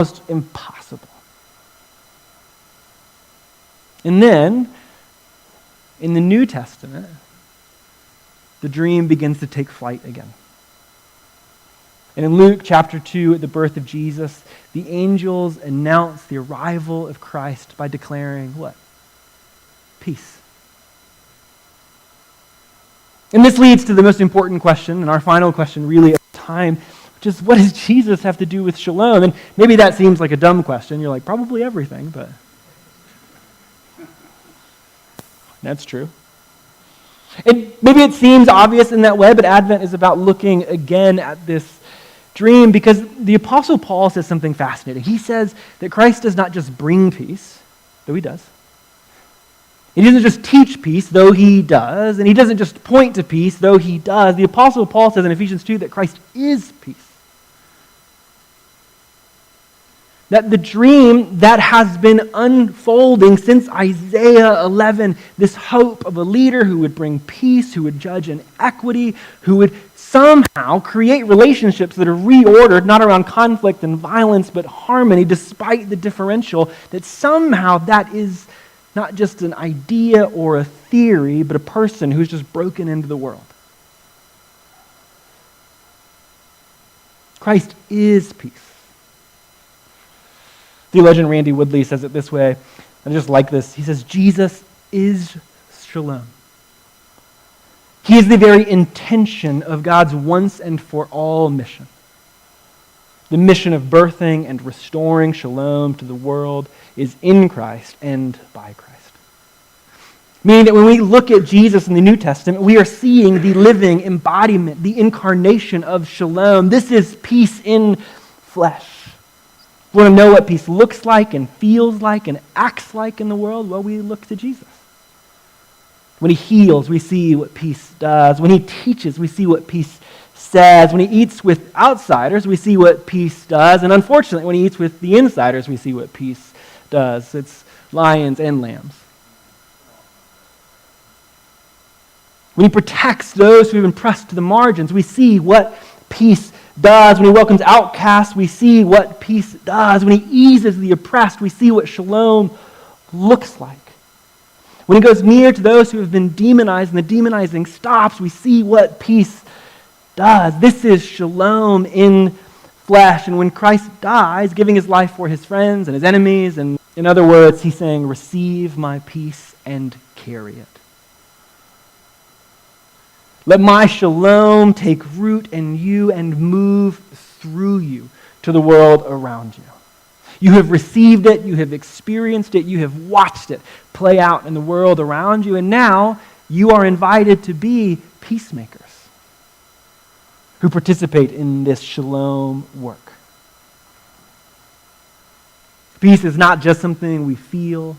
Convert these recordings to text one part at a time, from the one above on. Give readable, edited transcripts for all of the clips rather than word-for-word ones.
almost impossible. And then, in the New Testament, the dream begins to take flight again. And in Luke chapter 2, at the birth of Jesus, the angels announce the arrival of Christ by declaring what? Peace. And this leads to the most important question, and our final question really at the time, which is, what does Jesus have to do with shalom? And maybe that seems like a dumb question. You're like, probably everything, but that's true. And maybe it seems obvious in that way, but Advent is about looking again at this dream, because the Apostle Paul says something fascinating. He says that Christ does not just bring peace, though he does. He doesn't just teach peace, though he does. And he doesn't just point to peace, though he does. The Apostle Paul says in Ephesians 2 that Christ is peace. That the dream that has been unfolding since Isaiah 11, this hope of a leader who would bring peace, who would judge in equity, who would somehow create relationships that are reordered, not around conflict and violence, but harmony, despite the differential, that somehow that is not just an idea or a theory, but a person who's just broken into the world. Christ is peace. Theologian Randy Woodley says it this way, I just like this. He says, Jesus is shalom. He is the very intention of God's once and for all mission. The mission of birthing and restoring shalom to the world is in Christ and by Christ. Meaning that when we look at Jesus in the New Testament, we are seeing the living embodiment, the incarnation of shalom. This is peace in flesh. We want to know what peace looks like and feels like and acts like in the world? Well, we look to Jesus. When he heals, we see what peace does. When he teaches, we see what peace says. When he eats with outsiders, we see what peace does. And unfortunately, when he eats with the insiders, we see what peace does. It's lions and lambs. When he protects those who have been pressed to the margins, we see what peace does. When he welcomes outcasts, we see what peace does. When he eases the oppressed, we see what shalom looks like. When he goes near to those who have been demonized and the demonizing stops, we see what peace does. This is shalom in flesh. And when Christ dies, giving his life for his friends and his enemies, and in other words, he's saying, receive my peace and carry it. Let my shalom take root in you and move through you to the world around you. You have received it, you have experienced it, you have watched it play out in the world around you, and now you are invited to be peacemakers who participate in this shalom work. Peace is not just something we feel.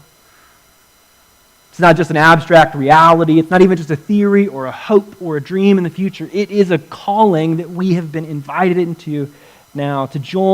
It's not just an abstract reality. It's not even just a theory or a hope or a dream in the future. It is a calling that we have been invited into now to join